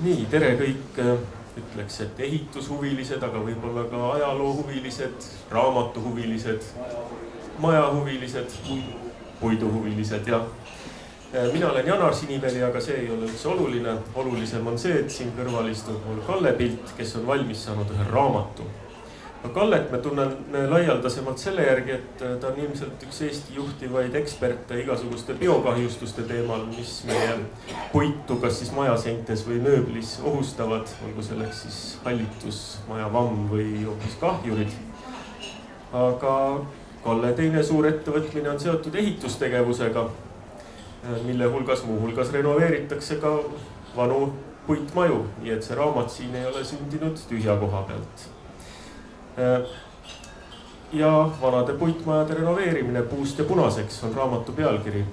Nii, tere kõik, ütleks, et ehitushuvilised, aga võib-olla ka ajaloohuvilised, raamatuhuvilised, majahuvilised, puiduhuvilised ja mina olen Janar Siniveri, aga see ei ole üldse oluline. Olulisem on see, et siin kõrval istub mul Kalle Pilt, kes on valmis saanud ühe raamatu. Kallet me tunnen laialdasemalt selle järgi, et ta on ilmselt üks Eesti juhtivaid eksperte igasuguste biokahjustuste teemal, mis meie puitu kas siis majaseintes või mööblis ohustavad, olgu selleks siis hallitus, majavamm või hoopis kahjurid. Aga Kalle teine suur ettevõtmine on seotud ehitustegevusega, mille muu hulgas renoveeritakse ka vanu puitmaju, nii et see raamat siin ei ole sündinud tühja koha pealt. Ja vanade puitmajade renoveerimine puust ja punaseks on raamatu pealkiri.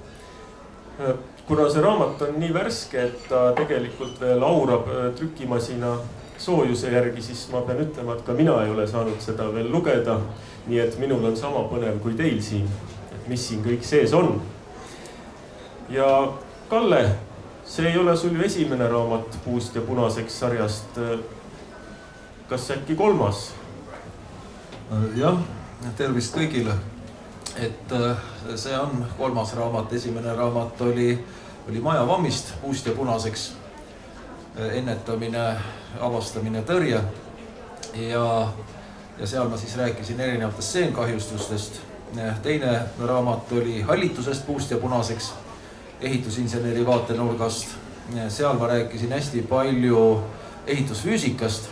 Kuna see raamat on nii värske, et ta tegelikult veel aurab trükimasina soojuse järgi, siis ma pean ütlema, et ka mina ei ole saanud seda veel lugeda. Nii et minul on sama põnev kui teil siin, et mis siin kõik sees on. Ja Kalle, see ei ole sul ju esimene raamat puust ja punaseks sarjast. Kas äkki kolmas? Jah, tervist kõigile. Et see on kolmas raamat. Esimene raamat oli majavammist puust ja punaseks. Ennetamine, avastamine, tõrje. Ja seal ma siis rääkisin erinevatest seenkahjustustest. Teine raamat oli hallitusest puust ja punaseks ehitusinseneri vaatenurgast. Seal ma rääkisin hästi palju ehitusfüüsikast.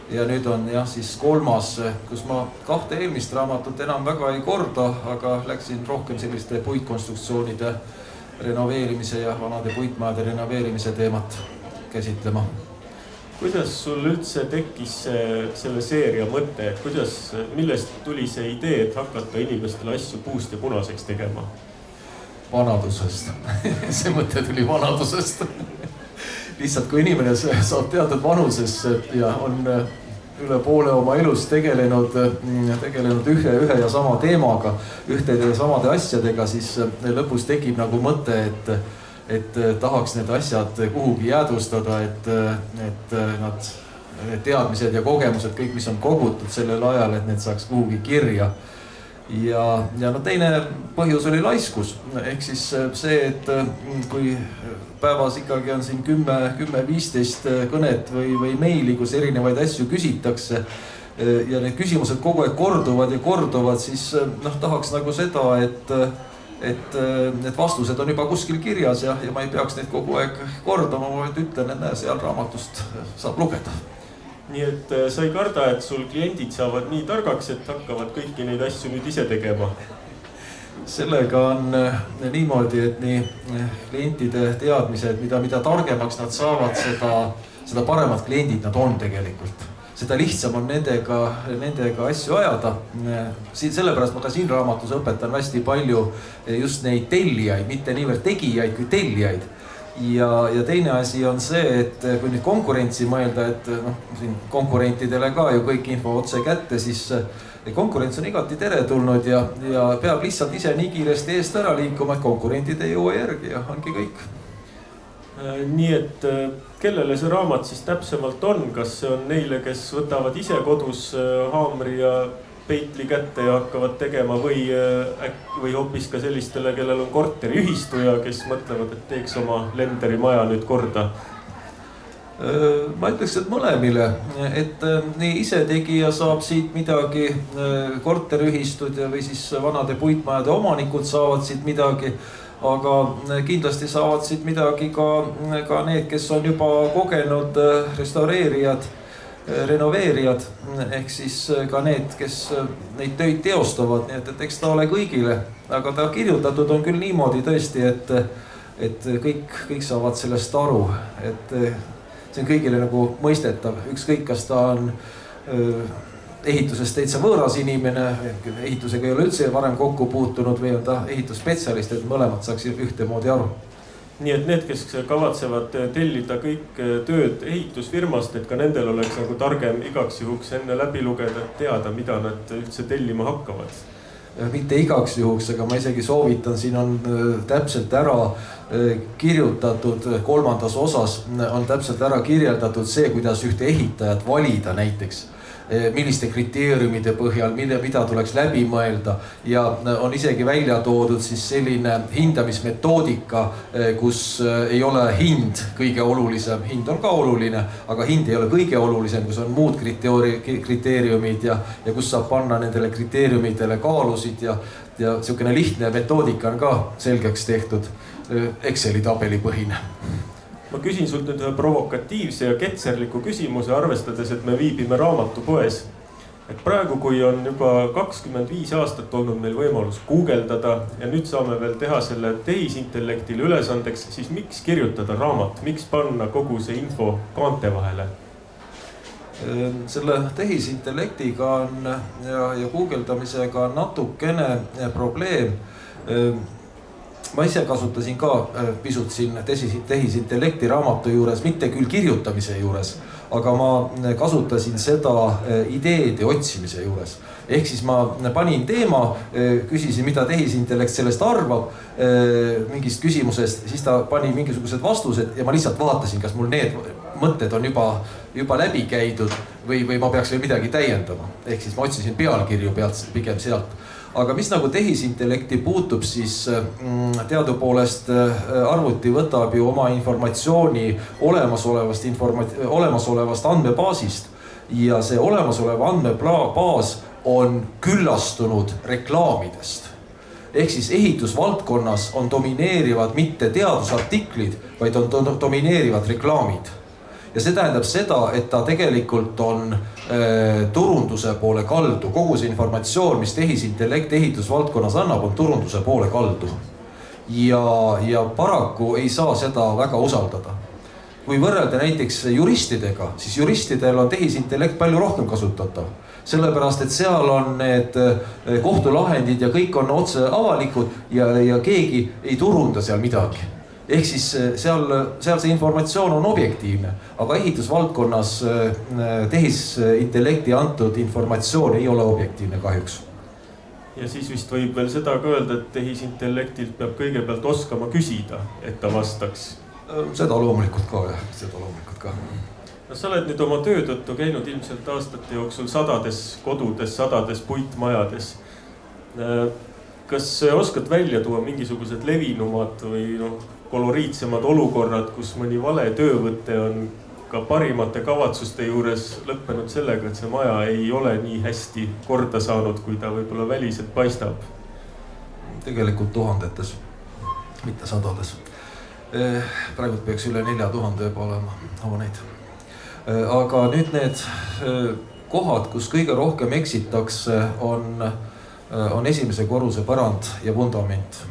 Ja nüüd on siis kolmas, kus ma kahte eelmist raamatut enam väga ei korda, aga läksin rohkem selliste puitkonstruktsioonide renoveerimise ja vanade puitmajade renoveerimise teemat käsitlema. Kuidas sul üldse tekkis selle seeria mõte, et millest tuli see idee, et hakata inimestele asju puust ja punaseks tegema? Vanadusest. See mõte tuli vanadusest. Lihtsalt kui inimene saab teatud vanuses ja on üle poole oma elus tegelenud ühe ja sama teemaga, ühtede ja samade asjadega, siis lõpus tekib nagu mõte, et tahaks need asjad kuhugi jäädvustada, et nad teadmised ja kogemused, kõik mis on kogutud sellel ajal, et need saaks kuhugi kirja. Ja teine põhjus oli laiskus, ehk siis see, et kui päevas ikkagi on siin 10-15 kõnet või meili, kus erinevaid asju küsitakse ja need küsimused kogu aeg korduvad ja korduvad, siis tahaks nagu seda, et need vastused on juba kuskil kirjas ja ma ei peaks neid kogu aeg kordama, ma ütlen, et seal raamatust saab lugeda. Nii et sa ei karda, et sul kliendid saavad nii targaks, et hakkavad kõiki neid asju nüüd ise tegema? Sellega on niimoodi, et nii klientide teadmised, mida targemaks nad saavad, seda paremad kliendid nad on tegelikult. Seda lihtsam on nendega asju ajada. Sellepärast ma ka siin raamatus õpetan hästi palju just neid tellijaid, mitte niivõrd tegijaid kui tellijaid. Ja teine asi on see, et kui nüüd konkurentsi mõelda, et siin konkurentidele ka ju kõik info otse kätte, siis konkurents on igati teretulnud ja peab lihtsalt ise nii kiiresti eest ära liikuma, et konkurentid ei jõua järgi ja ongi kõik. Nii et kellele see raamat siis täpsemalt on? Kas see on neile, kes võtavad ise kodus haamri ja peitli kätte ja hakkavad tegema või hoopis ka sellistele, kellel on korteriühistu ja kes mõtlevad, et teeks oma lenderi maja nüüd korda? Ma ütleks, et mõlemile, et nii isetegija saab siit midagi, korteriühistud või siis vanade puitmajade omanikud saavad siit midagi, aga kindlasti saavad siit midagi ka need, kes on juba kogenud restaureerijad, renoveerijad, ehk siis ka need, kes neid töid teostavad, nii et eks ta ole kõigile, aga ta kirjutatud on küll niimoodi tõesti, et kõik saavad sellest aru, et see on kõigile nagu mõistetav, ükskõik kas ta on ehitusest täitsa võõras inimene, ehitusega ei ole üldse varem kokku puutunud või on ta ehitusspetsialist, et mõlemad saaks ühtemoodi aru. Nii et need, kes kavatsevad tellida kõik tööd ehitusfirmast, et ka nendel oleks nagu targem igaks juhuks enne läbi lugeda, teada, mida nad üldse tellima hakkavad. mitte igaks juhuks, aga ma isegi soovitan, siin on täpselt ära kirjutatud, 3. osas on täpselt ära kirjeldatud see, kuidas ühte ehitajat valida näiteks, milliste kriteeriumide põhjal, mida tuleks läbi mõelda ja on isegi välja toodud siis selline hindamismetoodika, kus ei ole hind kõige olulisem, hind on ka oluline, aga hind ei ole kõige olulisem, kus on muud kriteeriumid ja kus saab panna nendele kriteeriumidele kaalusid ja niisugune lihtne metoodika on ka selgeks tehtud, Exceli tabeli põhine. Ma küsin sult nüüd ühe provokatiivse ja ketserliku küsimuse, arvestades, et me viibime raamatupoes. Et praegu, kui on juba 25 aastat olnud meil võimalus guugeldada ja nüüd saame veel teha selle tehisintellektile ülesandeks, siis miks kirjutada raamat? Miks panna kogu see info kaante vahele? Selle tehisintellektiga on ja guugeldamisega natukene probleem. Ma ise kasutasin ka pisut siin tehisintellekti raamatu juures, mitte küll kirjutamise juures, aga ma kasutasin seda ideede otsimise juures. Ehk siis ma panin teema, küsisin, mida tehisintellekt sellest arvab mingist küsimusest, siis ta pani mingisugused vastused ja ma lihtsalt vaatasin, kas mul need mõtted on juba läbi käidud või ma peaks veel midagi täiendama. Ehk siis ma otsisin pealkirju pealt pigem sealt. Aga mis nagu tehisintellekti puutub, siis teadupoolest arvuti võtab ju oma informatsiooni olemasolevast andmebaasist ja see olemasolev andmebaas on küllastunud reklaamidest. Ehk siis ehitusvaldkonnas on domineerivad mitte teadusartiklid, vaid on domineerivad reklaamid. Ja see tähendab seda, et ta tegelikult on turunduse poole kaldu. Kogu see informatsioon, mis tehisintellekt ehitusvaldkonnas annab, on turunduse poole kaldu. Ja paraku ei saa seda väga usaldada. Kui võrrelda näiteks juristidega, siis juristidel on tehisintellekt palju rohkem kasutatav. Sellepärast, et seal on need kohtulahendid ja kõik on otse avalikud ja keegi ei turunda seal midagi. Ehk siis seal see informatsioon on objektiivne, aga ehitusvaldkonnas tehisintellekti antud informatsioon ei ole objektiivne kahjuks. Ja siis vist võib veel seda ka öelda, et tehisintellektilt peab kõigepealt oskama küsida, et ta vastaks. Seda loomulikult ka, jah, seda loomulikult ka. No sa oled nüüd oma töö tõttu käinud ilmselt aastate jooksul sadades kodudes, sadades puitmajades. Kas oskad välja tuua mingisugused levinumad või koloriitsemad olukorrad, kus mõni vale töövõte on ka parimate kavatsuste juures lõppenud sellega, et see maja ei ole nii hästi korda saanud, kui ta võib-olla väliselt paistab? Tegelikult tuhandetes, mitte sadades. Praegu peaks üle 4000 juba olema hooneid. Aga nüüd need kohad, kus kõige rohkem eksitakse, on esimese korruse pärand ja vundament.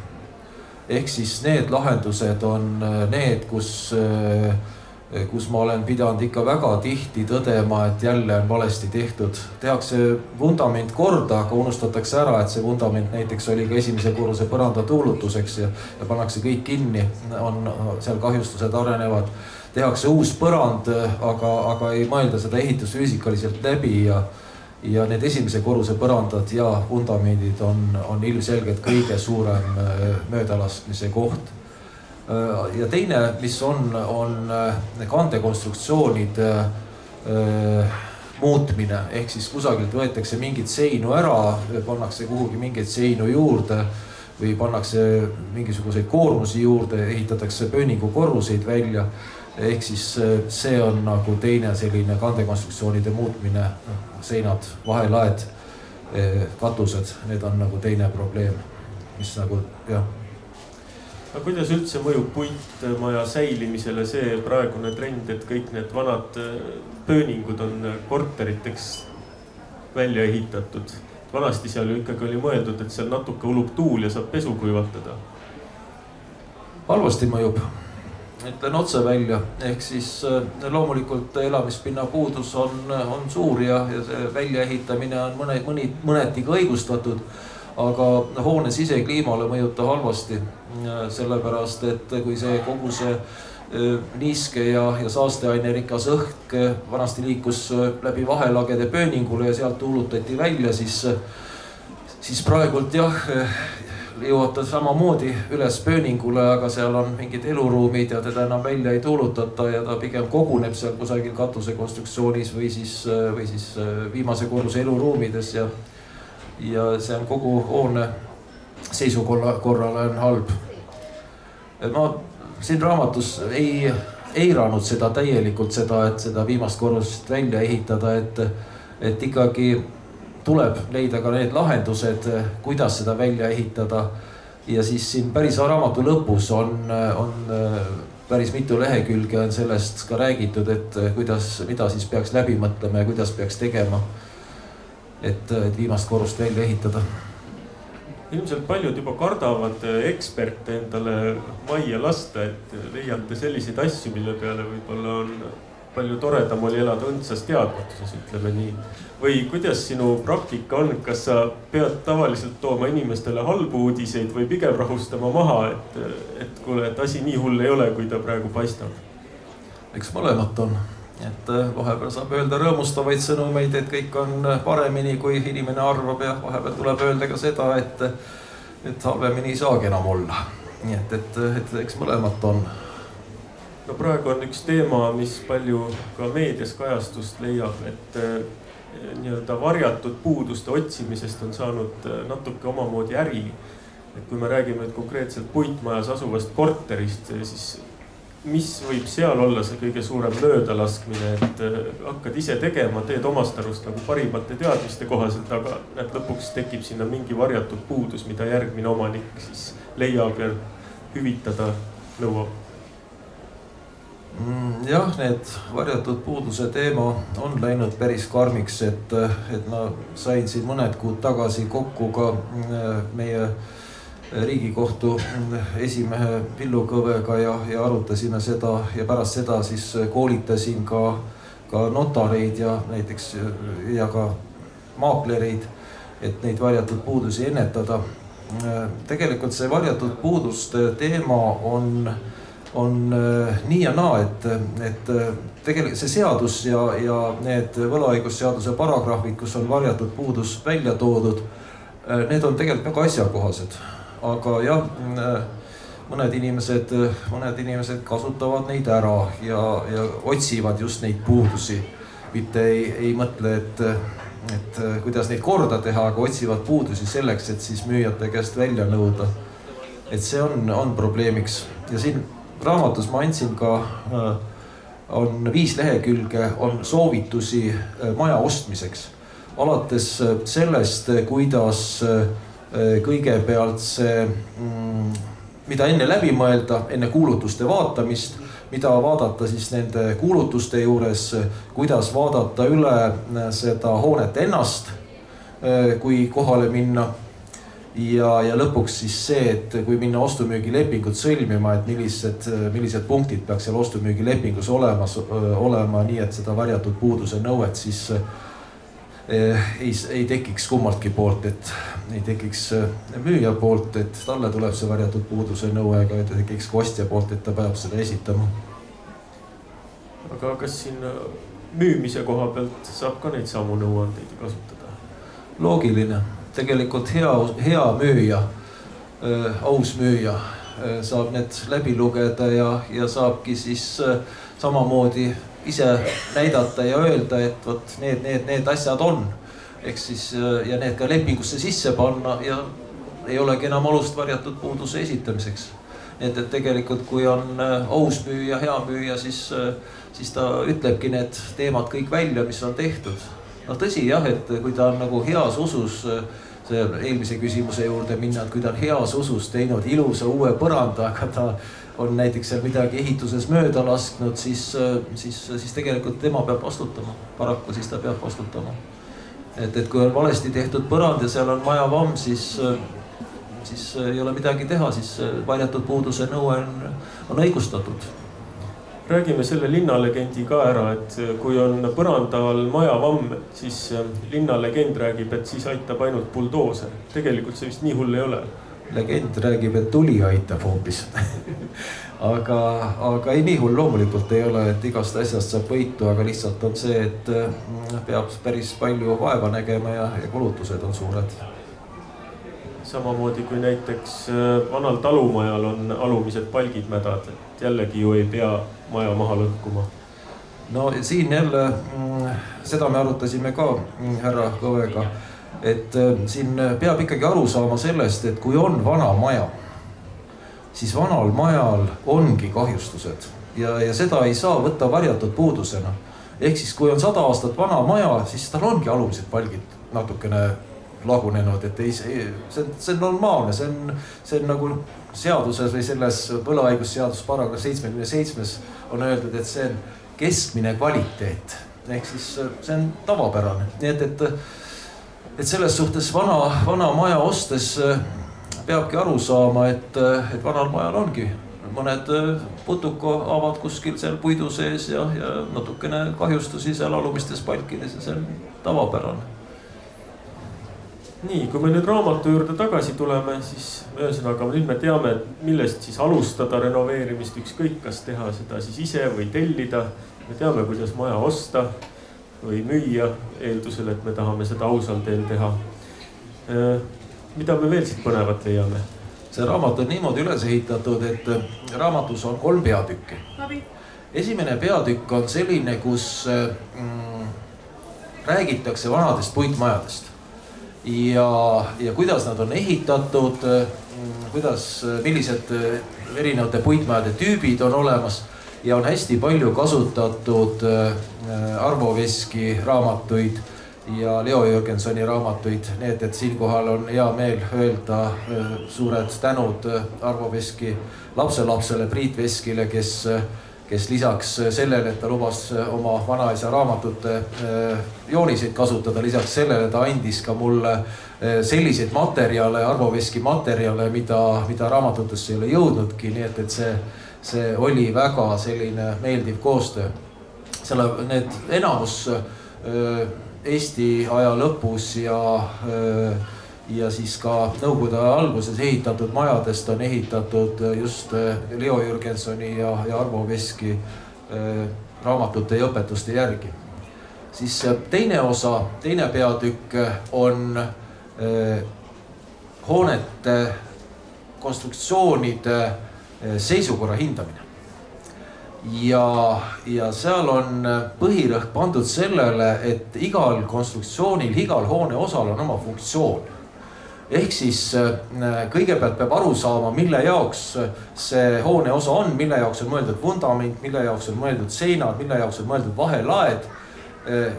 Ehk siis need lahendused on need, kus ma olen pidanud ikka väga tihti tõdema, et jälle on valesti tehtud. Tehakse vundament korda, aga unustatakse ära, et see vundament näiteks oli ka esimese korruse põranda tuulutuseks ja pannakse kõik kinni, seal kahjustused arenevad. Tehakse uus põrand, aga ei mõelda seda ehitusfüüsikaliselt läbi ja need esimese korruse põrandad ja vundamendid on ilmselgelt kõige suurem möödalaskmise koht. Ja teine, mis on kandekonstruktsioonide muutmine, ehk siis kusagilt võetakse mingit seinu ära, pannakse kuhugi mingeid seinu juurde või pannakse mingisuguseid koormusi juurde, ehitatakse pööningukorruseid välja. Ehk siis see on nagu teine selline kandekonstruktsioonide muutmine, seinad, vahelaed, katused, need on nagu teine probleem, mis nagu, jah. Aga kuidas üldse mõjub puitmaja säilimisele see praegune trend, et kõik need vanad pööningud on korteriteks välja ehitatud? Vanasti seal ju ikkagi oli mõeldud, et seal natuke ulub tuul ja saab pesu kuivatada. Halvasti mõjub. Ütlen otse välja, ehk siis loomulikult elamispinna puudus on suur ja see väljaehitamine on mõneti ka õigustatud, aga hoone sisekliimale mõjuta halvasti, sellepärast et kui see kogu see niiske ja saasteainerikas õhk vanasti liikus läbi vahelagede pööningule ja sealt tuulutati välja, siis siis praegult jah, jõuab ta samamoodi üles pööningule, aga seal on mingid eluruumid ja teda enam välja ei tuulutata ja ta pigem koguneb seal kusagil katusekonstruktsioonis või siis viimase korruse eluruumides ja see on kogu hoone seisukorrale on halb. Ma siin raamatus ei eiranud seda täielikult et seda viimast korrust välja ehitada, et ikkagi tuleb leida ka need lahendused, kuidas seda välja ehitada. Ja siis siin päris raamatu lõpus on päris mitu lehekülge on sellest ka räägitud, et mida siis peaks läbi mõtlema ja kuidas peaks tegema, et viimast korrust välja ehitada. Ilmselt paljud juba kardavad eksperte endale majja lasta, et leiate selliseid asju, mille peale võib-olla on palju toredam oli elada õndsas teadmatuses, ütleme nii. Või kuidas sinu praktika on, kas sa pead tavaliselt tooma inimestele halbu uudiseid või pigem rahustama maha, et kuule, et asi nii hull ei ole, kui ta praegu paistab? Eks mõlemat on, et vahepeal saab öelda rõõmustavaid sõnumeid, et kõik on paremini, kui inimene arvab ja vahepeal tuleb öelda ka seda, et halvemini ei saagi enam olla. Nii et eks mõlemat on. No praegu on üks teema, mis palju ka meedias kajastust leiab, et nii-öelda varjatud puuduste otsimisest on saanud natuke omamoodi äri. Et kui me räägime konkreetselt puitmajas asuvast korterist, siis mis võib seal olla see kõige suurem möödalaskmine, et hakkad ise tegema, teed omast arust nagu parimate teadmiste kohaselt, aga lõpuks tekib sinna mingi varjatud puudus, mida järgmine omanik siis leiab ja hüvitada nõuab. Jah, need varjatud puuduse teema on läinud päris karmiks, et ma sain siin mõned kuud tagasi kokku ka meie Riigikohtu esimehe Villu Kõvega ja arutasime seda ja pärast seda siis koolitasin ka notareid ja näiteks ja ka maaklereid, et neid varjatud puudusi ennetada. Tegelikult see varjatud puuduste teema on nii ja naa, et tegelikult see seadus ja need võlaõigusseaduse paragrahvid, kus on varjatud puudus välja toodud, need on tegelikult väga asjakohased. Aga jah, mõned inimesed kasutavad neid ära ja otsivad just neid puudusi. Mitte ei mõtle, et kuidas neid korda teha, aga otsivad puudusi selleks, et siis müüjate käest välja nõuda. Et see on probleemiks. Ja siin raamatus ma andsin ka, on 5 lehekülge, on soovitusi maja ostmiseks. Alates sellest, kuidas kõigepealt see, mida enne läbi mõelda, enne kuulutuste vaatamist, mida vaadata siis nende kuulutuste juures, kuidas vaadata üle seda hoonet ennast, kui kohale minna. Ja lõpuks siis see, et kui minna ostumüügilepingut sõlmima, et millised punktid peaks seal ostumüügilepingus olema nii, et seda varjatud puuduse nõuet siis ei tekiks kummaltki poolt, et ei tekiks müüja poolt, et talle tuleb see varjatud puuduse nõue, ega ei tekiks kostja poolt, et ta peab seda esitama. Aga kas siin müümise koha pealt saab ka neid samu nõuandeid kasutada? Loogiline. Tegelikult hea müüja, aus müüja saab need läbi lugeda ja saabki siis samamoodi ise näidata ja öelda, et võt need asjad on. Ehk siis ja need ka lepingusse sisse panna ja ei olegi enam alust varjatud puuduse esitamiseks. Et tegelikult kui on aus müüja, hea müüja, siis ta ütlebki need teemad kõik välja, mis on tehtud. No tõsi jah, et kui ta on nagu heas usus, see eelmise küsimuse juurde minna, et kui ta on heas usus teinud ilusa uue põranda, aga ta on näiteks seal midagi ehituses mööda lasknud, siis tegelikult tema peab vastutama. Paraku siis ta peab vastutama. Et kui on valesti tehtud põrand ja seal on majavamm, siis ei ole midagi teha, siis varjatud puuduse nõue on õigustatud. Räägime selle linnalegendi ka ära, et kui on põranda all majavamm, siis linnalegend räägib, et siis aitab ainult buldooser. Tegelikult see vist nii hull ei ole. Legend räägib, et tuli aitab hoopis. aga ei nii hull loomulikult ei ole, et igast asjast saab võitu, aga lihtsalt on see, et peab päris palju vaeva nägema ja kulutused on suured. samamoodi kui näiteks vanal talumajal on alumised palgid mädad, et jällegi ju ei pea maja maha lõhkuma. No siin jälle, seda me arutasime ka härra Kõvega, et siin peab ikkagi aru saama sellest, et kui on vana maja, siis vanal majal ongi kahjustused ja seda ei saa võtta varjatud puudusena. Ehk siis kui on 100 aastat vana maja, siis tal ongi alumised palgid natukene lagunenud, et see on normaalne, see on nagu seaduses või selles võlaõigusseadus paragrahv 77 on öeldud, et see on keskmine kvaliteet. Ehk siis see on tavapärane. Nii et selles suhtes vana maja ostes peabki aru saama, et vanal majal ongi mõned putukaavad kuskil seal puidu sees ja natukene kahjustusi seal alumistes palkides ja see on tavapärane. Nii, kui me nüüd raamatu juurde tagasi tuleme, siis ühesõnaga nüüd me teame, millest siis alustada renoveerimist, ükskõik kas teha seda siis ise või tellida. Me teame, kuidas maja osta või müüa eeldusel, et me tahame seda ausal teel teha. Mida me veel siit põnevat leiame? See raamat on niimoodi üles ehitatud, et raamatus on 3 peatükki. Esimene peatükk on selline, kus räägitakse vanadest puitmajadest ja kuidas nad on ehitatud, millised erinevate puitmajade tüübid on olemas ja on hästi palju kasutatud Arvo Veski raamatuid ja Leo Jürgensoni raamatuid, need, et siinkohal on hea meel öelda suured tänud Arvo Veski lapselapsele Priit Veskile, kes lisaks sellele, et ta lubas oma vanaisa raamatute jooniseid kasutada, lisaks sellele ta andis ka mulle selliseid materjale, Arvo Veski materjale, mida raamatutesse ei ole jõudnudki, nii et see oli väga selline meeldiv koostöö. Need enamus Eesti aja lõpus ja siis ka Nõukogude aja alguses ehitatud majadest on ehitatud just Leo Jürgensoni ja Arvo Veski raamatute ja õpetuste järgi. Siis teine peatükk on hoonete konstruktsioonide seisukorra hindamine. Ja seal on põhirõhk pandud sellele, et igal konstruktsioonil, igal hoone osal on oma funktsioon. Ehk siis kõigepealt peab aru saama, mille jaoks see hoone osa on, mille jaoks on mõeldud vundament, mille jaoks on mõeldud seinad, mille jaoks on mõeldud vahelaed,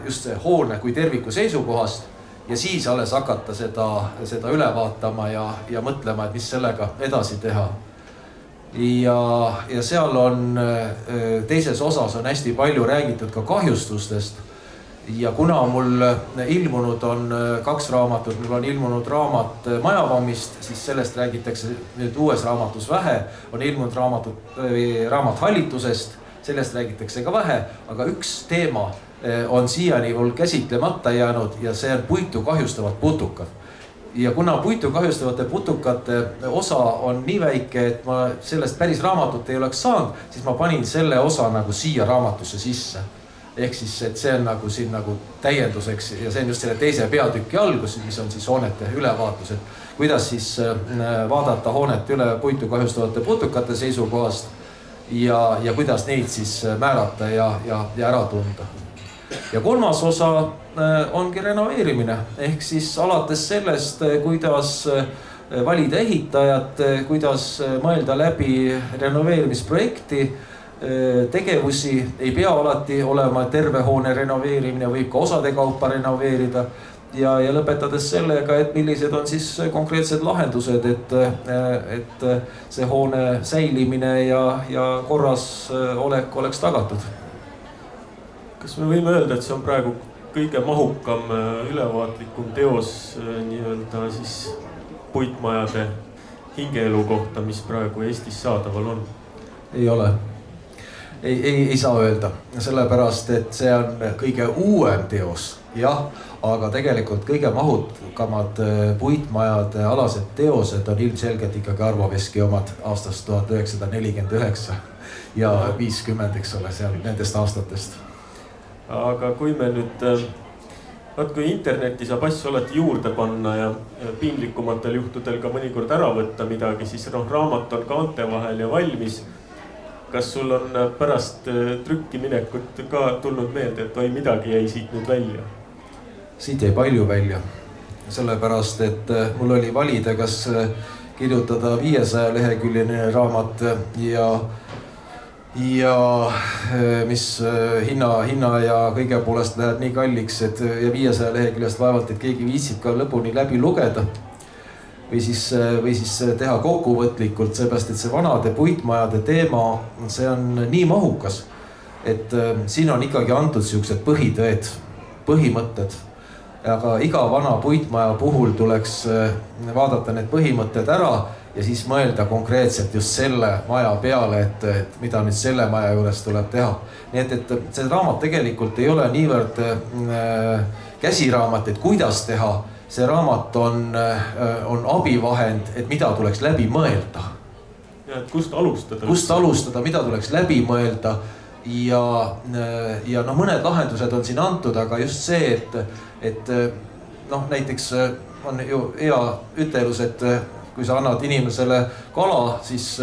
just see hoone kui terviku seisukohast ja siis alles hakata seda üle vaatama ja mõtlema, et mis sellega edasi teha. Ja seal on teises osas on hästi palju räägitud ka kahjustustest ja kuna mul ilmunud on 2 raamatut, mul on ilmunud raamat Majavammist, siis sellest räägitakse nüüd uues raamatus vähe, on ilmunud raamat Hallitusest, sellest räägitakse ka vähe, aga üks teema on siiani mul käsitlemata jäänud ja see on puitu kahjustavad putukad. Ja kuna puitu kahjustavate putukate osa on nii väike, et ma sellest päris raamatut ei oleks saanud, siis ma panin selle osa nagu siia raamatusse sisse. Ehk siis, et see on nagu siin nagu täienduseks ja see on just selle teise peatüki algus, mis on siis hoonete ülevaatus, et kuidas siis vaadata hoonet üle puitu kahjustavate putukate seisukohast ja kuidas neid siis määrata ja ära tunda. Ja 3. osa ongi renoveerimine, ehk siis alates sellest, kuidas valida ehitajat, kuidas mõelda läbi renoveerimisprojekti, tegevusi ei pea alati olema terve hoone renoveerimine, võib ka osade kaupa renoveerida ja lõpetades sellega, et millised on siis konkreetsed lahendused, et see hoone säilimine ja korras oleks tagatud. Kas me võime öelda, et see on praegu kõige mahukam, ülevaatlikum teos nii-öelda siis puitmajade hingeelu kohta, mis praegu Eestis saadaval on? Ei ole. Ei saa öelda, sellepärast, et see on kõige uuem teos, jah, aga tegelikult kõige mahukamad puitmajade alased teosed on ilmselgelt ikkagi Arvo Veski omad aastast 1949 ja 50, eks ole, seal nendest aastatest. Aga kui me nüüd vaat kui internetti saab asju alati juurde panna ja piinlikumatel juhtudel ka mõnikord ära võtta midagi, siis raamat on kaante vahel ja valmis. Kas sul on pärast trükki minekut ka tulnud meelde, et oi, midagi jäi siit nüüd välja? Siit jäi palju välja, sellepärast et mul oli valida, kas kirjutada 500 leheküljeline raamat ja mis hinna ja kõige poolest läheb nii kalliks, et ja 500 leheküljest vaevalt, et keegi viitsib ka lõpuni läbi lugeda. Või siis teha kokkuvõtlikult, seepärast, et see vanade puitmajade teema, see on nii mahukas, et siin on ikkagi antud siuksed põhitõed, põhimõtted. Aga iga vana puitmaja puhul tuleks vaadata need põhimõtted ära ja siis mõelda konkreetselt just selle maja peale, et mida nüüd selle maja juures tuleb teha. Nii et see raamat tegelikult ei ole niivõrd käsiraamat, et kuidas teha. See raamat on abivahend, et mida tuleks läbi mõelda. Ja, et kust alustada? Kust alustada, mida tuleks läbi mõelda. Ja mõned lahendused on siin antud, aga just see, et näiteks on ju hea ütelus, et kui sa annad inimesele kala, siis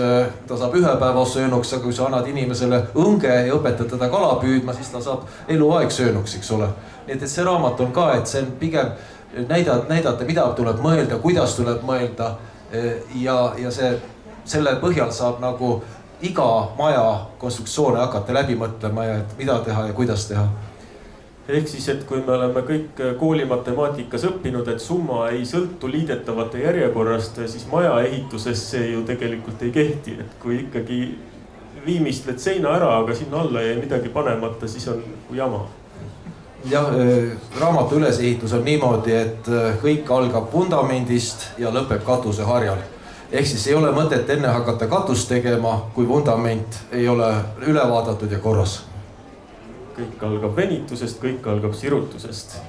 ta saab ühe päeva söönuks, aga kui sa annad inimesele õnge ja õpetad teda kala püüdma, siis ta saab eluaeg söönuks, eks ole. Nii et see raamat on ka, et see on pigem näidata, mida tuleb mõelda, kuidas tuleb mõelda ja selle põhjal saab nagu iga maja konstruktsioone hakata läbi mõtlema ja et mida teha ja kuidas teha. Ehk siis, et kui me oleme kõik koolimatemaatikas õppinud, et summa ei sõltu liidetavate järjekorrast, siis maja ehituses see ju tegelikult ei kehti. Et kui ikkagi viimistled seina ära, aga sinna alla jäi midagi panemata, siis on jama. Jah, raamatu ülesehitus on niimoodi, et kõik algab vundamendist ja lõpeb katuse harjal. Ehk siis ei ole mõtet enne hakata katust tegema, kui vundament ei ole üle vaadatud ja korras. Kõik algab venitusest, kõik algab sirutusest.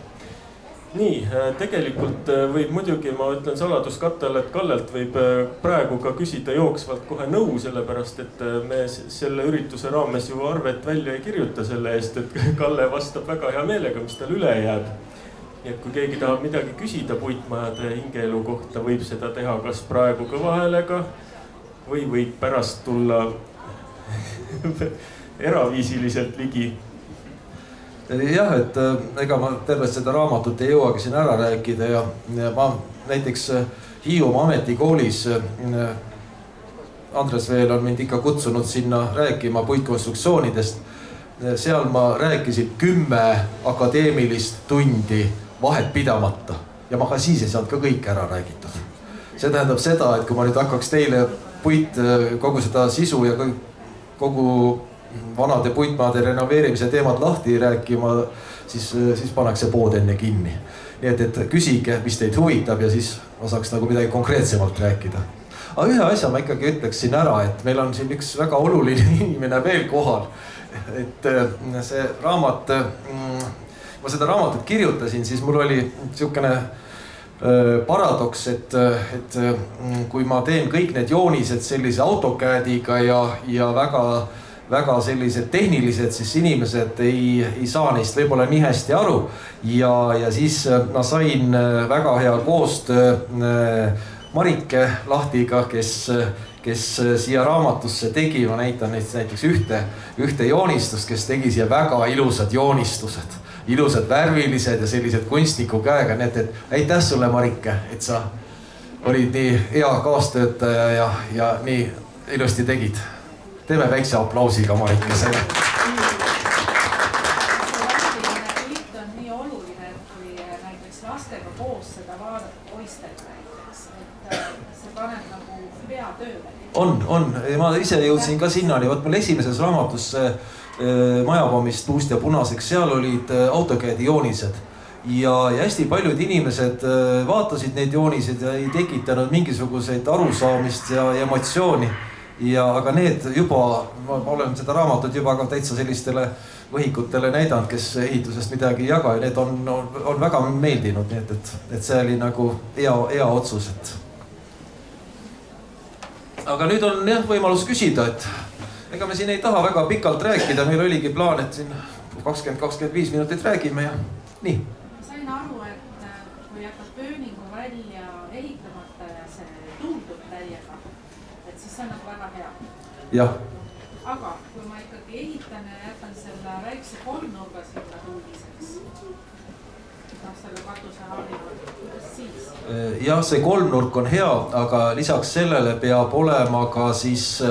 Nii, tegelikult võib muidugi, ma ütlen saladuskattele, et Kallelt võib praegu ka küsida jooksvalt kohe nõu, sellepärast et me selle ürituse raames ju arvet välja ei kirjuta selle eest, et Kalle vastab väga hea meelega, mis tal üle jääb. Nii et kui keegi tahab midagi küsida puitmajade hingeelu kohta, võib seda teha kas praegu kõvahäälega või võib pärast tulla eraviisiliselt ligi. Jah, et ega ma tervet seda raamatut ei jõuagi siin ära rääkida ja ma näiteks Hiiumaa ametikoolis Andres veel on mind ikka kutsunud sinna rääkima puitkonstruktsioonidest. Seal ma rääkisin 10 akadeemilist tundi vahet pidamata ja ma ka siis ei saanud ka kõik ära räägitud. See tähendab seda, et kui ma nüüd hakkaks teile kogu seda sisu ja kogu vanade puitmaade renoveerimise teemad lahti rääkima, siis pannakse pood enne kinni. Nii et küsige, mis teid huvitab ja siis ma saaks nagu midagi konkreetsemalt rääkida. Aga ühe asja ma ikkagi ütleksin ära, et meil on siin üks väga oluline inimene veel kohal. Et see raamat, ma seda raamatut kirjutasin, siis mul oli niisugune paradoks, et kui ma teen kõik need joonised sellise AutoCADiga ja väga sellised tehnilised, siis inimesed ei saa neist võib-olla nii hästi aru. Ja siis ma sain väga hea koostöö Marike Lahtiga, kes siia raamatusse tegi, ma näitan näiteks ühte joonistust, kes tegi siia väga ilusad joonistused. Ilusad värvilised ja sellised kunstniku käega. Nii et aitäh sulle, Marike, et sa olid nii hea kaastöötaja ja nii ilusti tegid. Teeme väikse aplausiga Marike selle. Pilt on nii oluline, kui näiteks lastega koos seda vaadata poistega näiteks, et see paneb nagu pea tööle. On. Ma ise jõudsin ka sinnani. Võt mul esimeses raamatus Majapommist puust ja punaseks, seal olid AutoCADi joonised. Ja hästi paljud inimesed vaatasid neid joonised ja ei tekitanud mingisuguseid arusaamist ja emotsiooni. Aga need juba, ma olen seda raamatut juba ka täitsa sellistele võhikutele näidanud, kes ehitusest midagi ei jaga ja need on väga meeldinud, nii et see oli nagu hea otsus. Aga nüüd on jah võimalus küsida, et ega me siin ei taha väga pikalt rääkida, meil oligi plaan, et siin 20-25 minutit räägime ja nii. Ma sain aru, kui jätad pööningu välja ehitamata ja see tuuldub täiega, et siis see on nagu väga hea. jah. aga kui ma ikkagi ehitan ja jätan selle väikse kolmnurga sinna tuuliseks, selle katuse harjunud, kuidas siis? jah, see kolmnurk on hea, aga lisaks sellele peab olema ka siis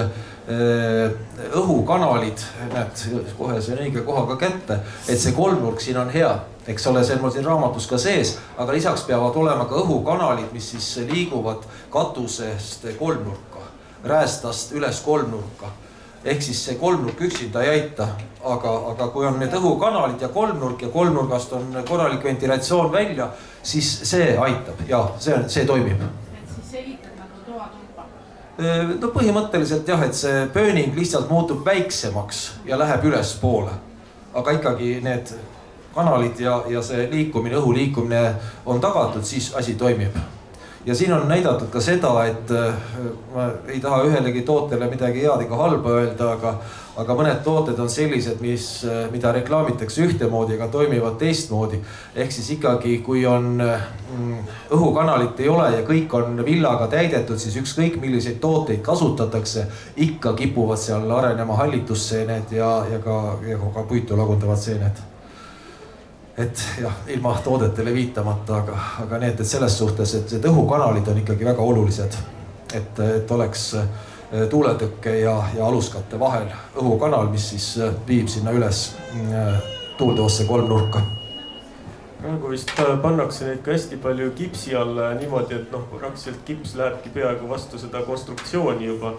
õhukanalid, näed, kohe see on õige kohaga kätte, et see kolmnurk siin on hea, eks ole, see on mul siin raamatus ka sees, aga lisaks peavad olema ka õhukanalid, mis siis liiguvad katusest kolmnurka, räästast üles kolmnurka. Ehk siis see kolmnurk üksinda ei aita, aga kui on need õhukanalid ja kolmnurgast on korralik ventilatsioon välja, siis see aitab ja see toimib. Et siis ehitad nagu toatulpa? No põhimõtteliselt jah, et see pööning lihtsalt muutub väiksemaks ja läheb ülespoole. Aga ikkagi need kanalid ja see liikumine, õhu liikumine on tagatud, siis asi toimib. Ja siin on näidatud ka seda, et ma ei taha ühelegi tootele midagi head ega halba öelda, aga mõned tooted on sellised, mida reklaamitakse ühtemoodi, aga toimivad teistmoodi. Ehk siis ikkagi, kui on õhukanalit ei ole ja kõik on villaga täidetud, siis ükskõik milliseid tooteid kasutatakse, ikka kipuvad seal arenema hallitusseened ja ka puitu lagundavad seened. Et jah, ilma toodetele viitamata, aga need, et selles suhtes, et õhukanalid on ikkagi väga olulised. Et oleks tuuletõkke ja aluskatte vahel õhukanal, mis siis viib sinna üles tuuldeosse kolmnurka. Praegu vist pannakse neid ka hästi palju kipsi alla niimoodi, et praktiliselt kips lähebki peaaegu vastu seda konstruktsiooni juba.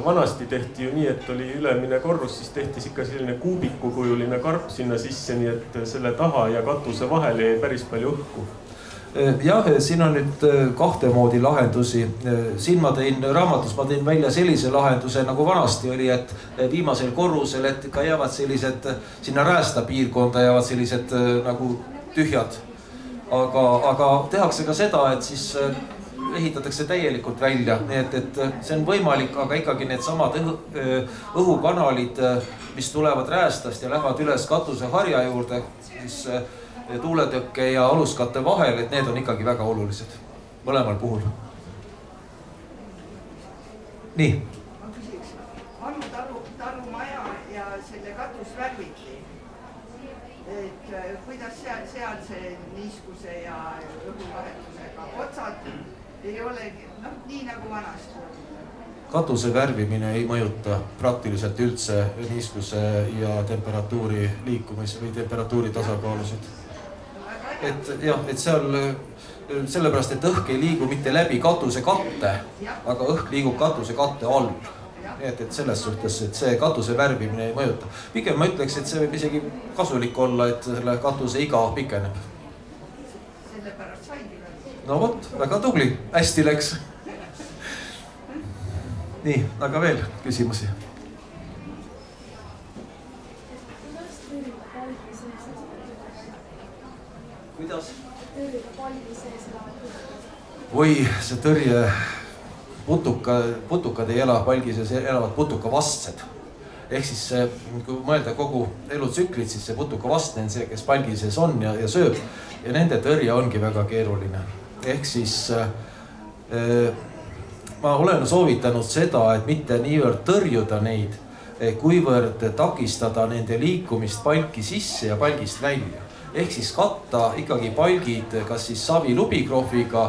Vanasti tehti ju nii, et oli ülemine korrus, siis tehti ikka selline kuubikukujuline karp sinna sisse, nii et selle taha ja katuse vahele jäi päris palju õhku. Jah, siin on nüüd kahte moodi lahendusi. Siin raamatus ma tõin välja sellise lahenduse, nagu vanasti oli, et viimasel korrusel, et ka jäävad sellised, sinna räästa piirkonda jäävad sellised nagu tühjad. Aga tehakse ka seda, et siis ehitatakse täielikult välja, nii et see on võimalik, aga ikkagi need samad õhukanalid, mis tulevad räästast ja lähevad üles katuse harja juurde, siis tuuletõkke ja aluskatte vahel, et need on ikkagi väga olulised mõlemal puhul. Nii. Ma küsiks, talumaja ja selle katus värviti, et kuidas seal see niiskuse ja õhuvahetusega otsad ei olegi, nii nagu vanasti. Katuse värvimine ei mõjuta praktiliselt üldse niiskuse ja temperatuuri liikumise või temperatuuri tasakaalusid. Et jah, et seal sellepärast, et õhk ei liigu mitte läbi katuse katte, aga õhk liigub katuse katte all. Nii et selles suhtes, et see katuse värvimine ei mõjuta. Pigem ma ütleks, et see võib isegi kasulik olla, et selle katuse iga pikeneb. Sellepärast saigi. No vot, väga tubli, hästi läks. Nii, aga veel küsimusi. Kuidas? Või see tõrje, putukad ei ela palgi sees, elavad putukavastsed. Ehk siis kui mõelda kogu elutsüklit, siis see putukavastne on see, kes palgi sees on ja sööb. Ja nende tõrje ongi väga keeruline. Ehk siis ma olen soovitanud seda, et mitte niivõrd tõrjuda neid, kuivõrd takistada nende liikumist palki sisse ja palgist välja. Ehk siis katta ikkagi palgid kas siis savilubikroofiga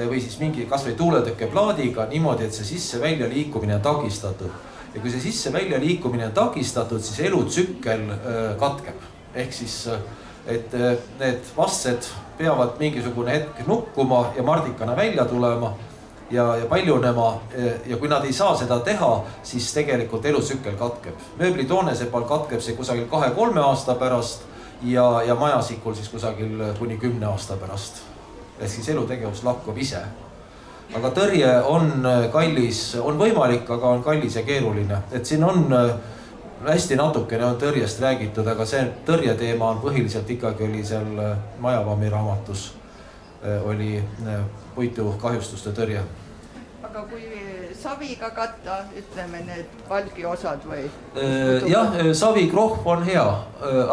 või siis mingi kas või tuuletõkkeplaadiga niimoodi, et see sisse-välja liikumine on takistatud. Ja kui see sisse-välja liikumine on takistatud, siis elutsükkel katkeb. Ehk siis, et need vastsed peavad mingisugune hetk nukkuma ja mardikana välja tulema ja paljunema. Ja kui nad ei saa seda teha, siis tegelikult elutsükkel katkeb. Mööblitoonesepal katkeb see kusagil 2-3 aasta pärast ja majasikul siis kusagil kuni 10 aasta pärast. Et siis elutegevus lakkub ise. Aga tõrje on kallis, on võimalik, aga on kallis ja keeruline. Et siin on hästi natukene on tõrjest räägitud, aga see tõrje teema on põhiliselt ikkagi oli seal Majavami raamatus oli puitu kahjustuste tõrje. Aga aga kui saviga katta, ütleme need palgiosad või? Jah, savikrohv on hea,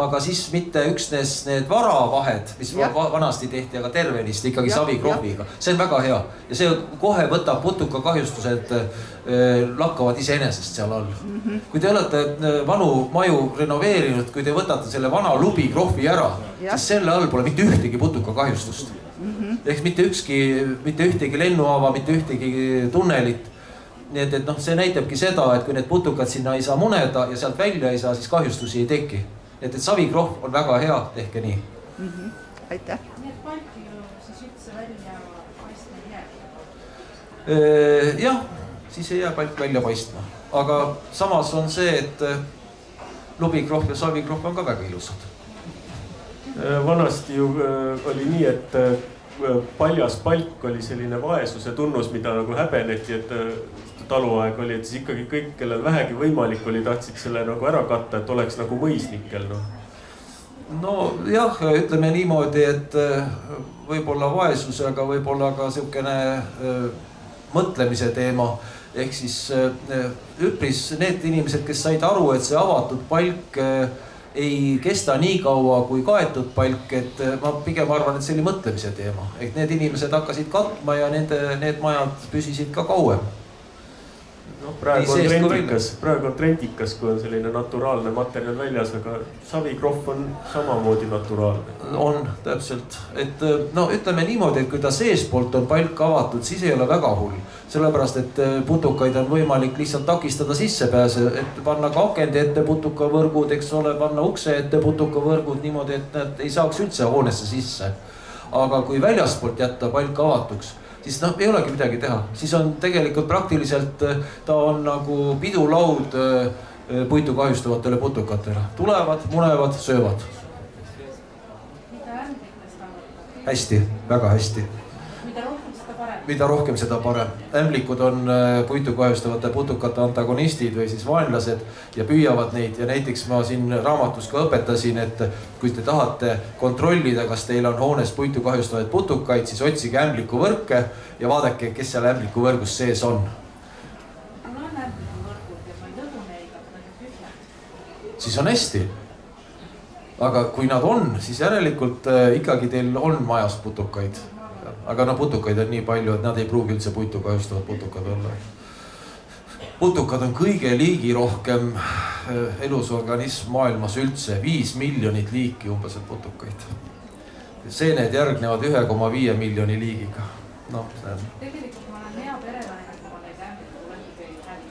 aga siis mitte üksnes need varavahed, mis vanasti tehti, aga tervenist ikkagi savikrohviga. See on väga hea ja see kohe võtab putukakahjustused, lakkavad iseenesest seal all. Kui te olete vanu maju renoveerinud, kui te võtate selle vana lubikrohvi ära, siis selle all pole mitte ühtegi putukakahjustust. Ehk mitte ühtegi lennuhaava, mitte ühtegi tunnelit. Nii et see näitabki seda, et kui need putukad sinna ei saa muneda ja sealt välja ei saa, siis kahjustusi ei teki. Et savikrohv on väga hea, tehke nii. Aitäh. Nii et palki ju siis üldse välja paistma ei jää? Jah, siis ei jää palk välja paistma. Aga samas on see, et lubikrohv ja savikrohv on ka väga ilusad. Vanasti ju oli nii, et paljas palk oli selline vaesuse tunnus, mida nagu häbeneti, et taluaeg oli, et siis ikkagi kõik, kellel vähegi võimalik oli, tahtsid selle nagu ära katta, et oleks nagu mõisnikel. No jah, ütleme niimoodi, et võib-olla vaesuse, aga võib-olla ka siukene mõtlemise teema. Ehk siis üpris need inimesed, kes said aru, et see avatud palk ei kesta nii kaua kui kaetud palk, et ma pigem arvan, et see oli mõtlemise teema. Ehk need inimesed hakkasid katma ja need majad püsisid ka kauem. Praegu on trendikas, kui on selline naturaalne materjal väljas, aga savikrohv on samamoodi naturaalne. On, täpselt. Et ütleme niimoodi, et kui ta seespoolt on palk avatud, siis ei ole väga hull. Sellepärast, et putukaid on võimalik lihtsalt takistada sissepääse, et panna ka akende ette putukavõrgud, eks ole, panna ukse ette putukavõrgud niimoodi, et nad ei saaks üldse hoonesse sisse. Aga kui väljaspoolt jätta palk avatuks, siis ei olegi midagi teha. Siis on tegelikult praktiliselt, ta on nagu pidulaud puitu kahjustavatele putukatele. Tulevad, munevad, söövad. Mida ämblikest arvatakse? Hästi, väga hästi. Mida rohkem seda parem. Ämblikud on puitu kahjustavate putukate antagonistid või siis vaenlased ja püüavad neid. Ja näiteks ma siin raamatus ka õpetasin, et kui te tahate kontrollida, kas teil on hoones puitu kahjustavaid putukaid, siis otsige ämbliku võrke ja vaadake, kes seal ämbliku võrgus sees on. Mul on ämbliku võrgud ja ma ei lõdu neid, aga nad on tühjad. Siis on hästi. Aga kui nad on, siis järelikult ikkagi teil on majas putukaid. Aga putukaid on nii palju, et nad ei pruugi üldse puitu kahjustavad putukad olla. Putukad on kõige liigirohkem elusorganism maailmas üldse. 5 miljonit liiki umbes putukaid. Seened järgnevad 1,5 miljoni liigiga. Tegelikult ma olen hea perelaine, kui ma neid ämblikud võrgud ei hävi.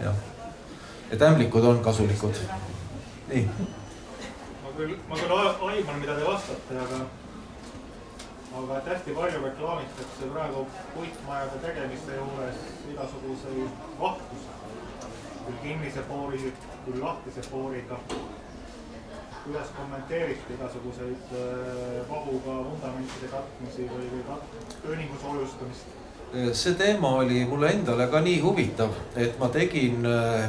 Jah. Et ämblikud on kasulikud. Nii. Ma küll aiman, mida te vastate, aga et hästi palju reklaamitakse praegu puitmajade tegemiste juures igasuguseid vahtusi. Küll kinnise poori, küll lahtise pooriga. Kuidas kommenteerite igasuguseid vahuga fundamentide katmisi või kööningu soojustamist? See teema oli mulle endale ka nii huvitav, et ma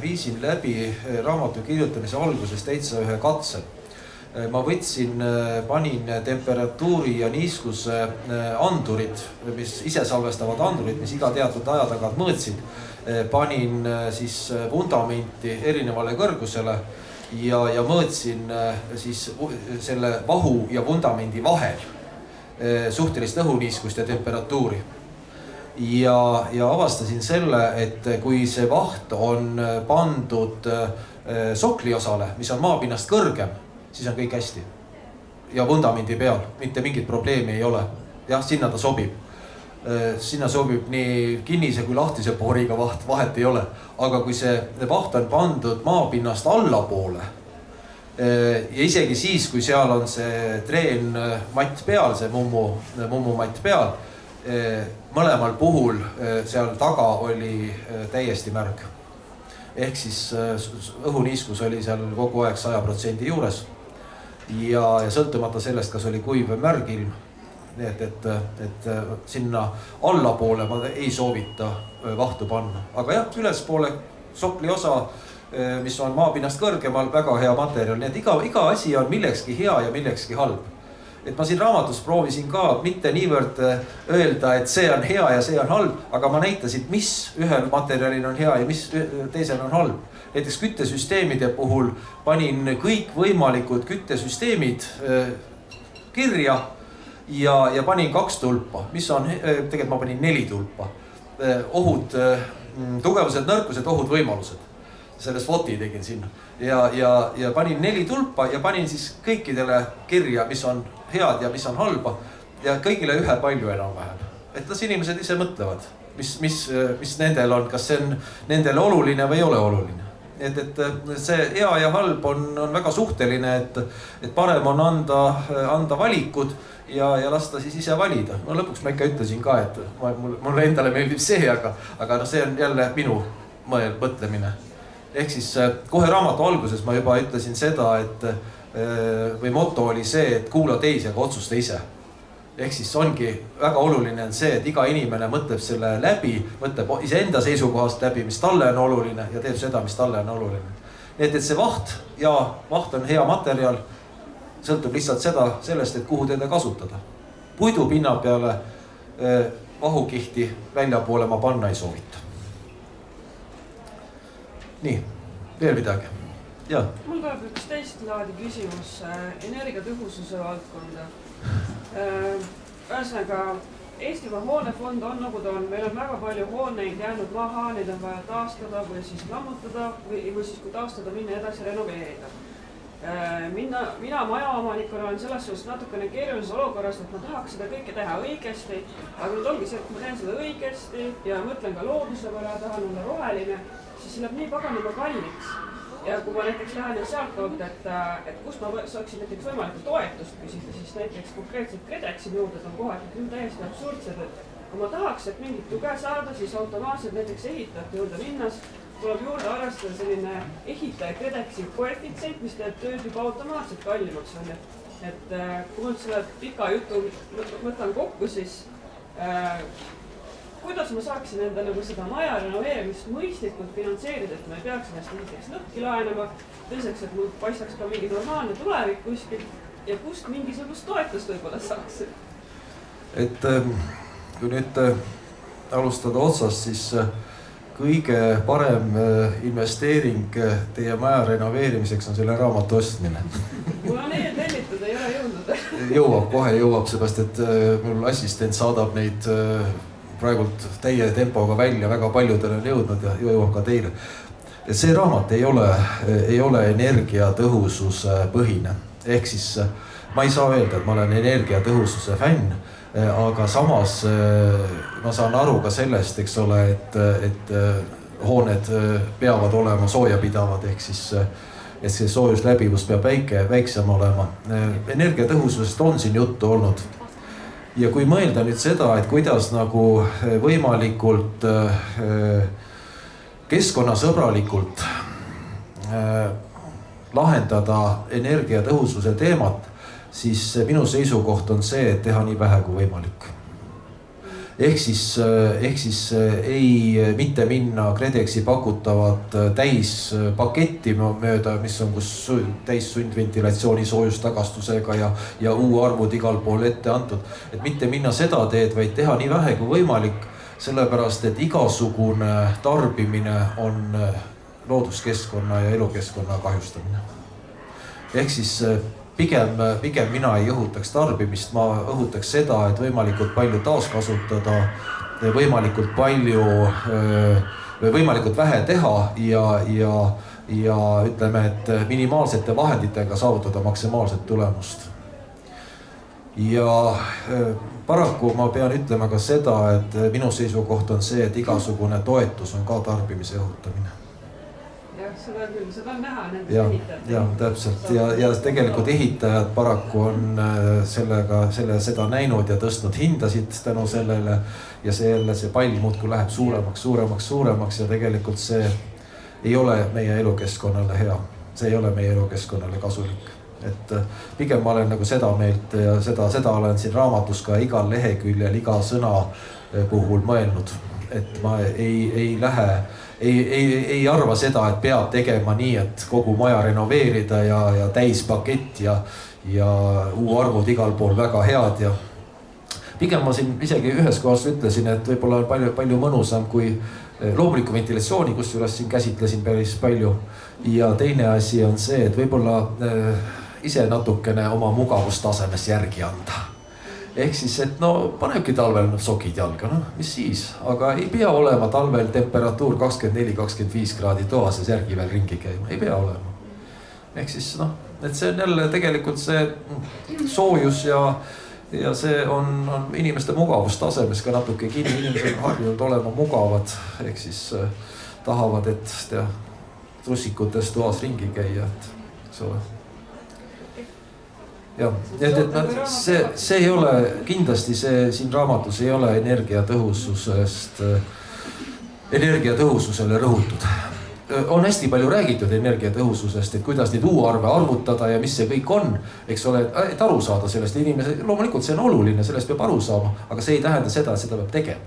viisin läbi raamatu kirjutamise alguses täitsa ühe katse. Ma panin temperatuuri ja niiskuse andurid, mis ise salvestavad andurid, mis iga teatud aja tagant mõõtsid. Panin siis vundamenti erinevale kõrgusele ja mõõtsin siis selle vahu ja vundamendi vahel suhtelist õhuniiskust ja temperatuuri. Ja avastasin selle, et kui see vaht on pandud sokliosale, mis on maapinnast kõrgem, siis on kõik hästi. Ja vundamendi peal, mitte mingit probleemi ei ole. Jah, sinna ta sobib. Sinna sobib nii kinnise kui lahtise pooriga vahet ei ole. Aga kui see vaht on pandud maapinnast allapoole ja isegi siis, kui seal on see treen matt peal, see mummu matt peal, mõlemal puhul seal taga oli täiesti märg. Ehk siis õhuniiskus oli seal kogu aeg 100% juures. Ja sõltumata sellest, kas oli kuiv või märg ilm. Nii et sinna allapoole ma ei soovita vahtu panna. Aga jah, ülespoole sokli osa, mis on maapinnast kõrgemal, väga hea materjal. Nii et iga asi on millekski hea ja millekski halb. et ma siin raamatus proovisin ka mitte niivõrd öelda, et see on hea ja see on halb, aga ma näitasin, mis ühel materjalil on hea ja mis teisel on halb. Näiteks küttesüsteemide puhul panin kõik võimalikud küttesüsteemid kirja ja panin 2 tulpa, mis on, tegelikult ma panin 4 tulpa. Ohud, tugevused, nõrkused, ohud, võimalused. Selle SWOT-i tegin sinna ja panin 4 tulpa ja panin siis kõikidele kirja, mis on head ja mis on halba ja kõigile ühe palju enam-vähem. Et las inimesed ise mõtlevad, mis nendel on, kas see on nendele oluline või ei ole oluline. Et see hea ja halb on väga suhteline, et parem on anda valikud ja lasta siis ise valida. No lõpuks ma ikka ütlesin ka, et mulle endale meeldib see, aga see on jälle minu mõtlemine. Ehk siis kohe raamatu alguses ma juba ütlesin seda, või moto oli see, et kuula teisi, aga otsusta ise. Ehk siis ongi väga oluline on see, et iga inimene mõtleb selle läbi, mõtleb iseenda seisukohast läbi, mis talle on oluline ja teeb seda, mis talle on oluline. Nii et see vaht on hea materjal, sõltub lihtsalt sellest, et kuhu teda kasutada. Puidu pinna peale vahukihti väljapoole ma panna ei soovita. Nii, veel midagi. Ja. Mul tuleb üks teist laadi küsimus energiatõhususe valdkonda. Ühesõnaga, Eestimaa hoonefond on nagu ta on, meil on väga palju hooneid jäänud maha, neid on vaja taastada või siis lammutada või siis kui taastada, minna edasi renoveerida. Mina majaomanikuna olen selles suhtes natukene keerulises olukorras, et ma tahaks seda kõike teha õigesti, aga nüüd ongi see, et ma teen seda õigesti ja mõtlen ka looduse peale, tahan olla roheline, siis see läheb nii paganama kalliks. Ja kui ma näiteks lähen sealtkaudu, et kus ma saaksin näiteks võimalikku toetust küsida, siis näiteks konkreetselt KredExi nõuded on kohati küll täiesti absurdsed, et kui ma tahaks, et mingit tuge saada, siis automaatselt näiteks ehitajate juurde minnas tuleb juurde arvestada selline ehitaja KredExi koefitsient, mis teeb tööd juba automaatselt kallimaks on. Et kui ma selle pika jutu mõtlen kokku, siis kuidas ma saaksin enda nagu seda maja renoveerimist mõistlikult finantseerida, et ma ei peaks ennast näiteks lõhki laenama, teiseks, et mul paistaks ka mingi normaalne tulevik kuskil ja kust mingisugust toetust võib-olla saaks? Et kui nüüd alustada otsast, siis kõige parem investeering teie maja renoveerimiseks on selle raamatu ostmine. Mul on tellitud, ei ole jõudnud. Kohe jõuab, seepärast et mul assistent saadab neid praegult täie tempoga välja, väga paljudele on jõudnud ja jõuab ka teile. Et see raamat ei ole energiatõhususe põhine. Ehk siis ma ei saa öelda, et ma olen energiatõhususe fänn, aga samas ma saan aru ka sellest, eks ole, et hooned peavad olema soojapidavad, ehk siis et see soojusläbivus peab väiksem olema. Energiatõhususest on siin juttu olnud. Ja kui mõelda nüüd seda, et kuidas nagu võimalikult keskkonnasõbralikult lahendada energiatõhususe teemat, siis minu seisukoht on see, et teha nii vähe kui võimalik. Ehk siis ei mitte minna KredExi pakutavat täispaketti mööda, mis on kus täis sundventilatsiooni soojustagastusega ja arvud igal pool ette antud. Et mitte minna seda teed, vaid teha nii vähe kui võimalik, sellepärast et igasugune tarbimine on looduskeskkonna ja elukeskkonna kahjustamine. Ehk siis pigem mina ei õhutaks tarbimist, ma õhutaks seda, et võimalikult palju taaskasutada, võimalikult vähe teha ja ütleme, et minimaalsete vahenditega saavutada maksimaalset tulemust. Ja paraku ma pean ütlema ka seda, et minu seisukoht on see, et igasugune toetus on ka tarbimise õhutamine. Seda küll, seda on näha nendes ehitajad. Ja täpselt ja tegelikult ehitajad paraku on seda näinud ja tõstnud hindasid tänu sellele ja see pall muudkui läheb suuremaks ja tegelikult see ei ole meie elukeskkonnale hea. See ei ole meie elukeskkonnale kasulik. Et pigem ma olen nagu seda meelt ja seda olen siin raamatus ka igal leheküljel, iga sõna puhul mõelnud, et ma ei arva seda, et peab tegema nii, et kogu maja renoveerida ja täispakett ja U-arvud igal pool väga head ja pigem ma siin isegi ühes kohas ütlesin, et võib-olla on palju mõnusam kui loomuliku ventilatsiooni, kusjuures siin käsitlesin päris palju. Ja teine asi on see, et võib-olla ise natukene oma mugavustasemes järgi anda. Ehk siis, et no panebki talvel sokid jalga, noh mis siis, aga ei pea olema talvel temperatuur 24-25 kraadi toas ja särgi veel ringi käima, ei pea olema. Ehk siis noh, et see on jälle tegelikult see soojus ja see on inimeste mugavustasemes ka natuke kinni, inimesed on harjunud olema mugavad, ehk siis tahavad, et trussikutes toas ringi käia, et eks ole. Jah, et see ei ole, kindlasti see siin raamatus ei ole energiatõhususele rõhutud. On hästi palju räägitud energiatõhususest, et kuidas neid U-arve arvutada ja mis see kõik on, eks ole, et aru saada sellest inimese, loomulikult see on oluline, sellest peab aru saama, aga see ei tähenda seda, et seda peab tegema.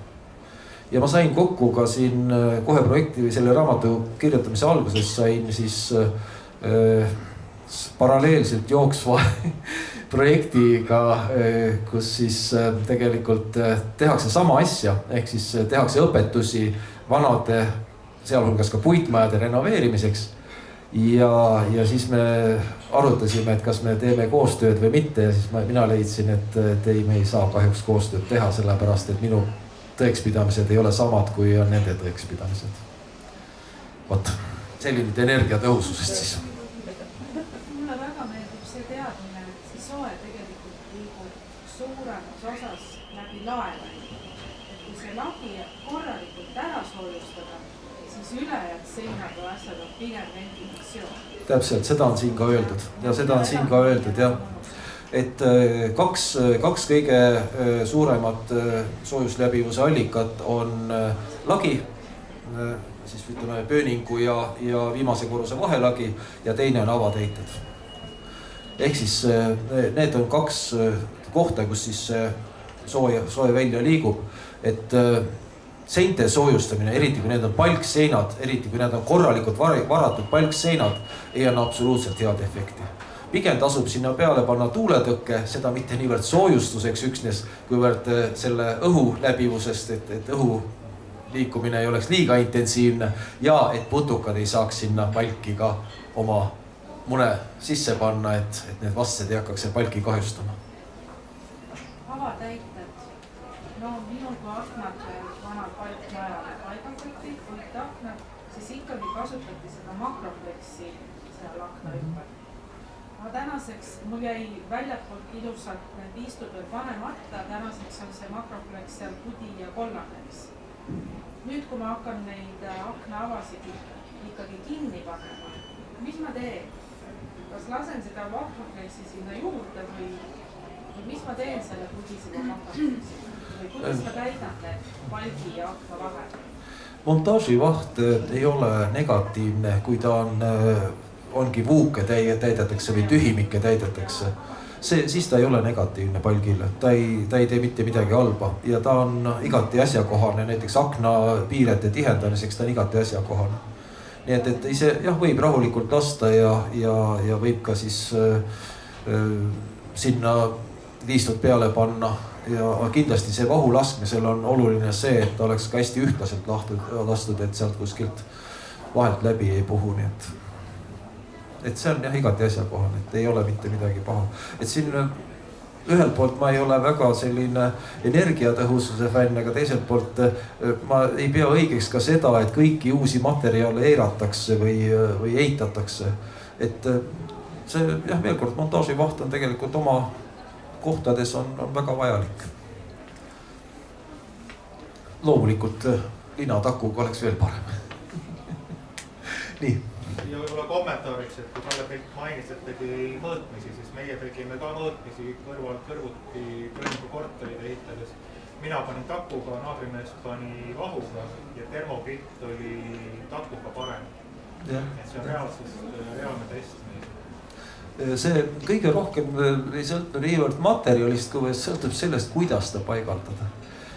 Ja ma sain kokku ka siin kohe projekti või selle raamatu kirjutamise alguses sain siis paralleelselt jooksva projektiga, kus siis tegelikult tehakse sama asja, ehk siis tehakse õpetusi vanade, sealhulgas ka puitmajade renoveerimiseks. Ja siis me arutasime, et kas me teeme koostööd või mitte ja siis mina leidsin, et ei, me ei saa kahjuks koostööd teha, sellepärast et minu tõekspidamised ei ole samad, kui on nende tõekspidamised. Vot, selline energiatõhususest siis. Mulle väga meeldib see teadmine, et see soe tegelikult liigub suuremas osas läbi laeva. Et kui see lagi korralikult ära soojustada, siis ülejäänud seinad või asjad on pigem ventilatsioon. Täpselt, seda on siin ka öeldud ja seda on siin ka öeldud, jah. Et kaks kõige suuremat soojusläbivuse allikat on lagi, siis ütleme pööningu ja viimase korruse vahelagi ja teine on avateited. Ehk siis need on kaks kohta, kus siis soe välja liigub, et seinte soojustamine, eriti kui need on palkseinad, eriti kui need on korralikult varatud palkseinad, ei anna absoluutselt head efekti. Pigem tasub sinna peale panna tuuletõkke, seda mitte niivõrd soojustuseks üksnes, kuivõrd selle õhu läbivusest, et õhu liikumine ei oleks liiga intensiivne ja et putukad ei saaks sinna palki ka oma mune sisse panna, et need vastsed ei hakkaks see palki kahjustama. Avatäited. No minul kui aknad vanad palkmajale paigaldati, puitaknad, siis ikkagi kasutati seda makrofleksi seal akna ümber. Aga tänaseks mul jäi väljapoolt ilusalt need istud veel panemata, tänaseks on see makrofleks seal pudi ja kollaneks. Nüüd, kui ma hakkan neid aknaavasid ikkagi kinni panema, mis ma teen? Kas lasen seda makrofleksi sinna juurde või mis ma teen selle pudisega makrofleksi? Või kuidas ma täidan need palgi ja akna vahel? Montaaživaht ei ole negatiivne, kui ta ongi vuuke täidetakse või tühimikke täidetakse. Siis ta ei ole negatiivne palgile, ta ei tee mitte midagi halba ja ta on igati asjakohane, näiteks aknapiirete tihendamiseks ta on igati asjakohane. Nii et ise jah, võib rahulikult lasta ja võib ka siis sinna liistud peale panna ja kindlasti see vahu laskmisel on oluline see, et ta oleks ka hästi ühtlaselt lastud, et sealt kuskilt vahelt läbi ei puhu, nii et see on jah igati asjakohane, et ei ole mitte midagi paha. Et siin ühelt poolt ma ei ole väga selline energiatõhususe fänn, aga teiselt poolt ma ei pea õigeks ka seda, et kõiki uusi materjale eiratakse või eitatakse. Et see jah, veel kord, montaaživaht on tegelikult oma kohtades on väga vajalik. Loomulikult linatakuga oleks veel parem. Nii. Ja võib-olla kommentaariks, et kui Kalle Pelk mainis, et tegi mõõtmisi, siis meie tegime ka mõõtmisi kõrvuti Pööningu korterid ehitades. Mina panin takuga, naabrimees pani vahuga ja termopilt oli takuga parem. Et see on reaalne test. See kõige rohkem ei sõltu niivõrd materjalist, kui sõltub sellest, kuidas ta paigaldada.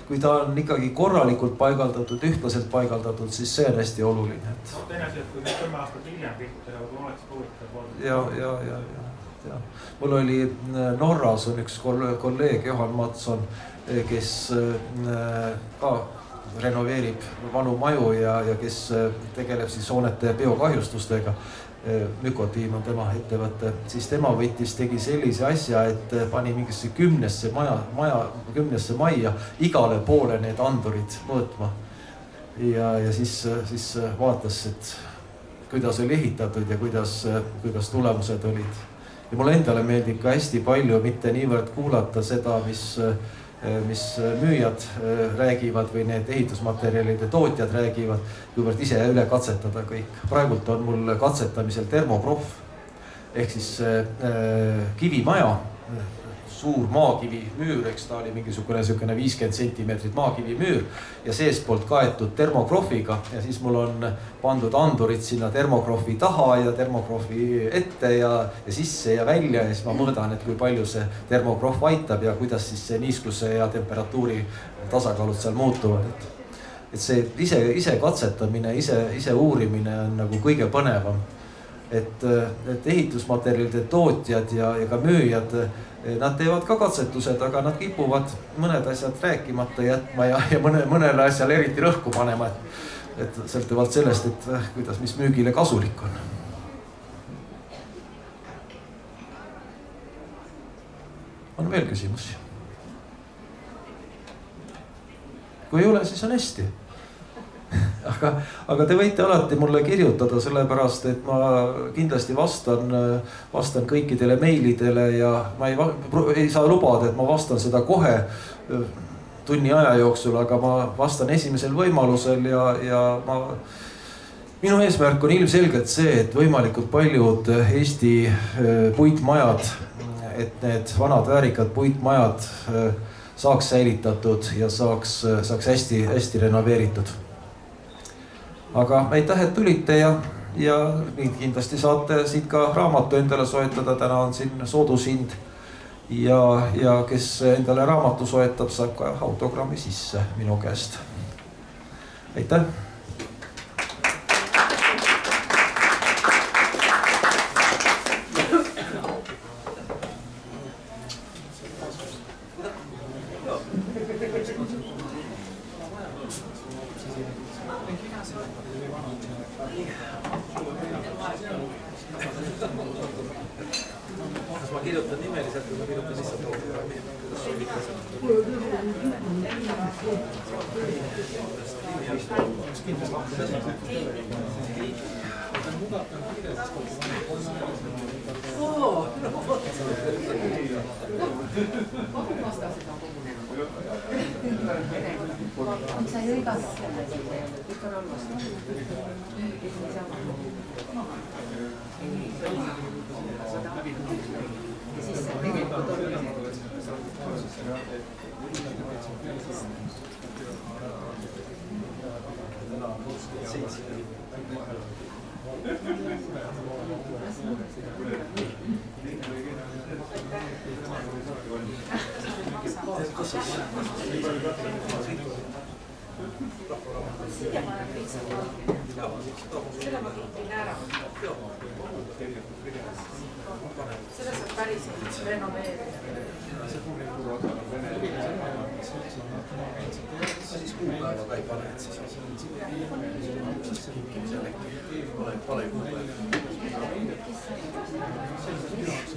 Kui ta on ikkagi korralikult paigaldatud, ühtlaselt paigaldatud, siis see on hästi oluline. Teine asi, et kui 10 aastat hiljem pilt teha, kui oleks huvitav olnud. Ja. jah. mul oli Norras on üks kolleeg Johan Matson, kes ka renoveerib vanu maju ja kes tegeleb siis hoonete biokahjustustega. Mükotiim on tema ettevõte, siis tema tegi sellise asja, et pani mingisse 10 majja igale poole need andurid mõõtma. Ja siis vaatas, et kuidas oli ehitatud ja kuidas tulemused olid. Ja mulle endale meeldib ka hästi palju mitte niivõrd kuulata seda, mis müüjad räägivad või need ehitusmaterjalide tootjad räägivad, kuivõrd ise üle katsetada kõik. Praegult on mul katsetamisel Thermoprof ehk siis kivimaja, suur maakivimüür, eks ta oli mingisugune 50 sentimeetrit maakivimüür ja seespoolt kaetud Thermoprofiga ja siis mul on pandud andurid sinna Thermoprofi taha ja Thermoprofi ette ja sisse ja välja ja siis ma mõõdan, et kui palju see Thermoprof aitab ja kuidas siis see niiskuse ja temperatuuri tasakaalud seal muutuvad. Et see ise katsetamine, ise uurimine on nagu kõige põnevam. Et ehitusmaterjalide tootjad ja ka müüjad, nad teevad ka katsetused, aga nad kipuvad mõned asjad rääkimata jätma ja mõnele asjale eriti rõhku panema, et sõltuvalt sellest, et mis müügile kasulik on. On veel küsimusi? Kui ei ole, siis on hästi. Aga te võite alati mulle kirjutada, sellepärast, et ma kindlasti vastan kõikidele meilidele ja ma ei saa lubada, et ma vastan seda kohe tunni aja jooksul, aga ma vastan esimesel võimalusel ja minu eesmärk on ilmselgelt see, et võimalikult paljud Eesti puitmajad, et need vanad väärikad puitmajad saaks säilitatud ja saaks hästi renoveeritud. Aga aitäh, et tulite ja nii kindlasti saate siit ka raamatu endale soetada, täna on siin soodushind ja kes endale raamatu soetab, saab ka autogrammi sisse minu käest. Aitäh! Selle ma kiitin ära. Selle saab päriselt renoveerida. Siis kuupäeva ka ei pane, et siis pale kuupäeva.